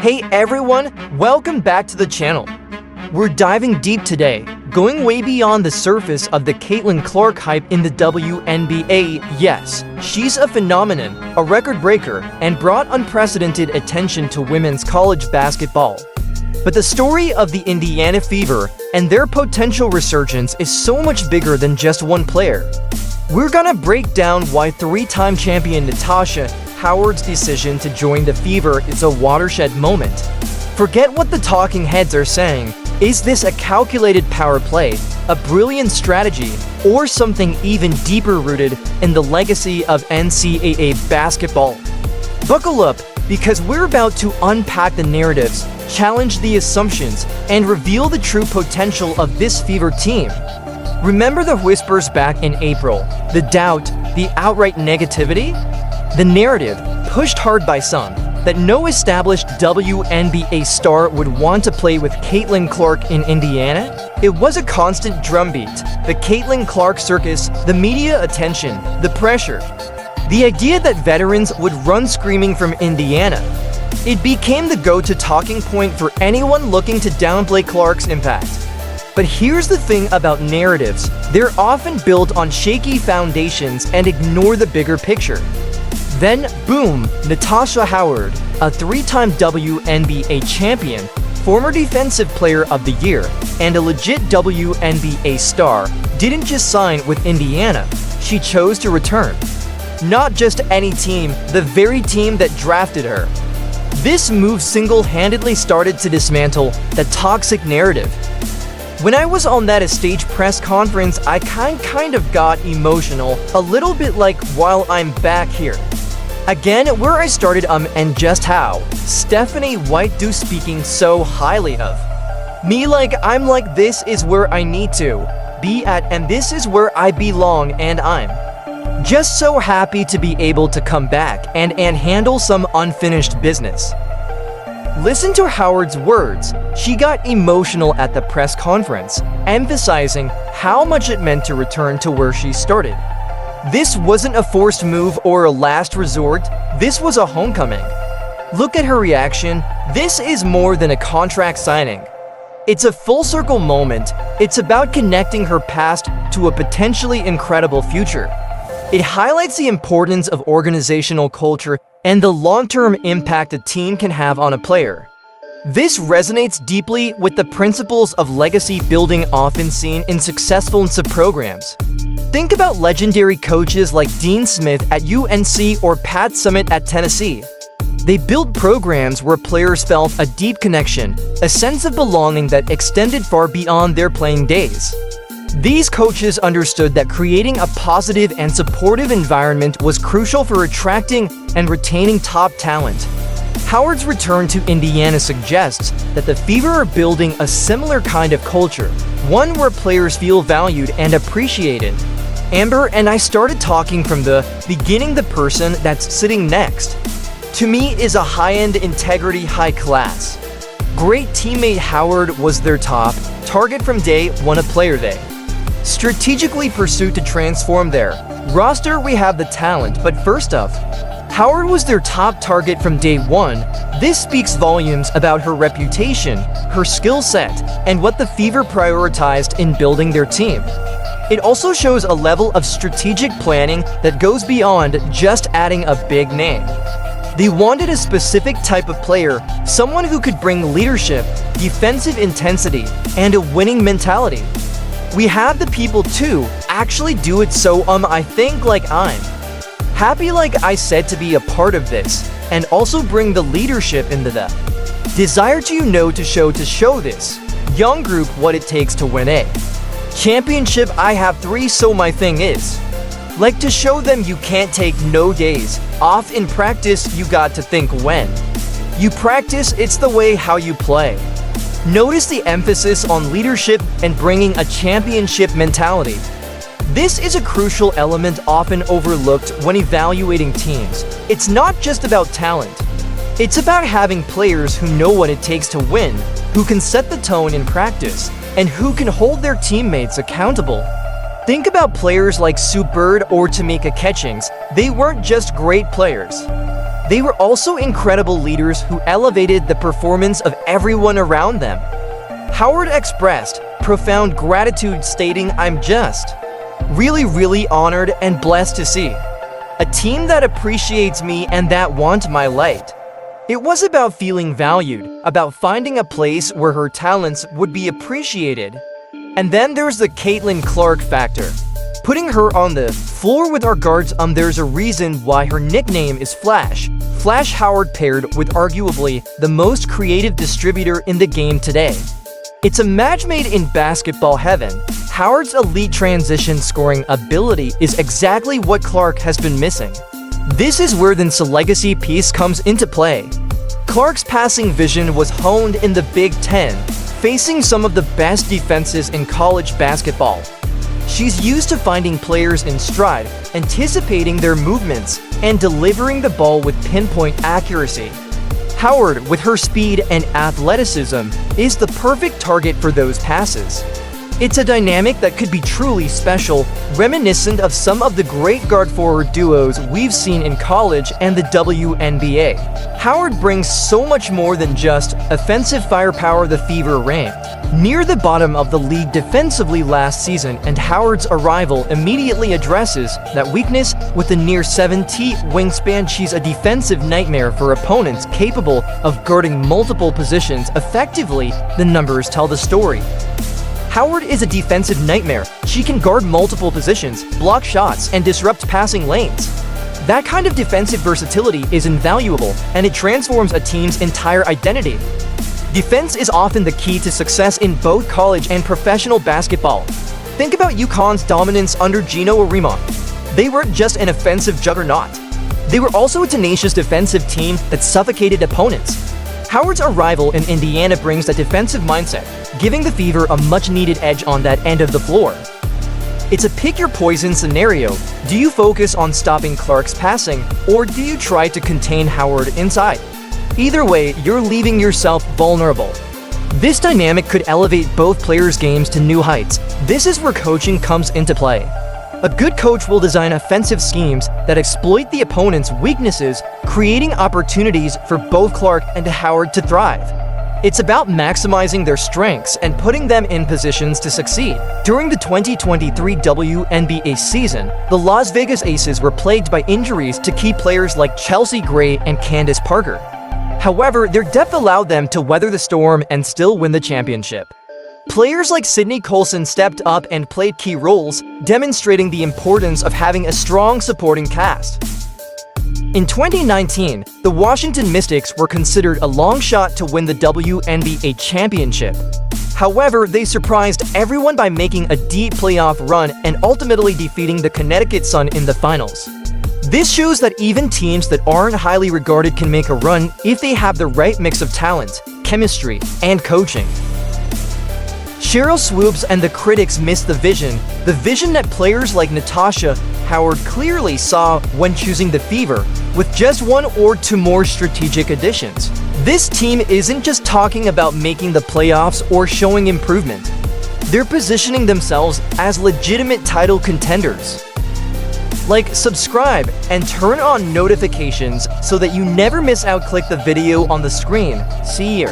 Hey everyone, welcome back to the channel. We're diving deep today, going way beyond the surface of the Caitlin Clark hype in the WNBA. Yes, she's a phenomenon, a record breaker, and brought unprecedented attention to women's college basketball. But the story of the Indiana Fever and their potential resurgence is so much bigger than just one player. We're gonna break down why three-time champion Natasha Howard's decision to join the Fever is a watershed moment. Forget what the talking heads are saying. Is this a calculated power play, a brilliant strategy, or something even deeper rooted in the legacy of NCAA basketball? Buckle up, because we're about to unpack the narratives, challenge the assumptions, and reveal the true potential of this Fever team. Remember the whispers back in April, the doubt, the outright negativity? The narrative, pushed hard by some, that no established WNBA star would want to play with Caitlin Clark in Indiana? It was a constant drumbeat, the Caitlin Clark circus, the media attention, the pressure. The idea that veterans would run screaming from Indiana. It became the go-to talking point for anyone looking to downplay Clark's impact. But here's the thing about narratives, they're often built on shaky foundations and ignore the bigger picture. Then, boom, Natasha Howard, a three-time WNBA champion, former Defensive Player of the Year, and a legit WNBA star, didn't just sign with Indiana, she chose to return. Not just any team, the very team that drafted her. This move single-handedly started to dismantle the toxic narrative. When I was on that stage press conference, I kind of got emotional, a little bit like while I'm back here. Again, where I started and just how Stephanie White do speaking so highly of. Me like I'm like this is where I need to be at and this is where I belong and I'm just so happy to be able to come back and handle some unfinished business. Listen to Howard's words. She got emotional at the press conference, emphasizing how much it meant to return to where she started. This wasn't a forced move or a last resort, this was a homecoming. Look at her reaction, this is more than a contract signing. It's a full circle moment, it's about connecting her past to a potentially incredible future. It highlights the importance of organizational culture and the long-term impact a team can have on a player. This resonates deeply with the principles of legacy building often seen in successful programs. Think about legendary coaches like Dean Smith at UNC or Pat Summitt at Tennessee. They built programs where players felt a deep connection, a sense of belonging that extended far beyond their playing days. These coaches understood that creating a positive and supportive environment was crucial for attracting and retaining top talent. Howard's return to Indiana suggests that the Fever are building a similar kind of culture, one where players feel valued and appreciated. Amber and I started talking from the beginning. The person that's sitting next to me is a high-end integrity, high class. Great teammate. Howard was their top target from day one of player day. Strategically pursued to transform their roster. We have the talent, but first off, Howard was their top target from day one. This speaks volumes about her reputation, her skill set, and what the Fever prioritized in building their team. It also shows a level of strategic planning that goes beyond just adding a big name. They wanted a specific type of player, someone who could bring leadership, defensive intensity, and a winning mentality. We have the people to actually do it, so I think like I'm happy, like I said, to be a part of this, and also bring the leadership into the desire to show this young group what it takes to win a championship. I have three, so my thing is like to show them you can't take no days off in practice. You got to think when you practice, it's the way how you play. Notice the emphasis on leadership and bringing a championship mentality. This is a crucial element often overlooked when evaluating teams. It's not just about talent. It's about having players who know what it takes to win, who can set the tone in practice, and who can hold their teammates accountable. Think about players like Sue Bird or Tamika Catchings. They weren't just great players. They were also incredible leaders who elevated the performance of everyone around them. Howard expressed profound gratitude, stating, "I'm just really honored and blessed to see a team that appreciates me and that want my light." It was about feeling valued, about finding a place where her talents would be appreciated. And then there's the Caitlin Clark factor. Putting her on the floor with our guards, there's a reason why her nickname is Flash. Flash Howard paired with arguably the most creative distributor in the game today. It's a match made in basketball heaven. Howard's elite transition scoring ability is exactly what Clark has been missing. This is where the legacy piece comes into play. Clark's passing vision was honed in the Big Ten, facing some of the best defenses in college basketball. She's used to finding players in stride, anticipating their movements, and delivering the ball with pinpoint accuracy. Howard, with her speed and athleticism, is the perfect target for those passes. It's a dynamic that could be truly special, reminiscent of some of the great guard-forward duos we've seen in college and the WNBA. Howard brings so much more than just offensive firepower. The Fever ranked near the bottom of the league defensively last season, and Howard's arrival immediately addresses that weakness. With a near 7'8" wingspan, she's a defensive nightmare for opponents capable of guarding multiple positions effectively. The numbers tell the story. Howard is a defensive nightmare. She can guard multiple positions, block shots, and disrupt passing lanes. That kind of defensive versatility is invaluable, and it transforms a team's entire identity. Defense is often the key to success in both college and professional basketball. Think about UConn's dominance under Gino Auriemma. They weren't just an offensive juggernaut. They were also a tenacious defensive team that suffocated opponents. Howard's arrival in Indiana brings that defensive mindset, giving the Fever a much-needed edge on that end of the floor. It's a pick-your-poison scenario. Do you focus on stopping Clark's passing, or do you try to contain Howard inside? Either way, you're leaving yourself vulnerable. This dynamic could elevate both players' games to new heights. This is where coaching comes into play. A good coach will design offensive schemes that exploit the opponent's weaknesses, creating opportunities for both Clark and Howard to thrive. It's about maximizing their strengths and putting them in positions to succeed. During the 2023 WNBA season, the Las Vegas Aces were plagued by injuries to key players like Chelsea Gray and Candace Parker. However, their depth allowed them to weather the storm and still win the championship. Players like Sydney Colson stepped up and played key roles, demonstrating the importance of having a strong supporting cast. In 2019, the Washington Mystics were considered a long shot to win the WNBA championship. However, they surprised everyone by making a deep playoff run and ultimately defeating the Connecticut Sun in the finals. This shows that even teams that aren't highly regarded can make a run if they have the right mix of talent, chemistry, and coaching. Sheryl Swoopes and the critics missed the vision that players like Natasha Howard clearly saw when choosing the Fever, with just one or two more strategic additions. This team isn't just talking about making the playoffs or showing improvement. They're positioning themselves as legitimate title contenders. Like, subscribe, and turn on notifications so that you never miss out. Click the video on the screen. See you.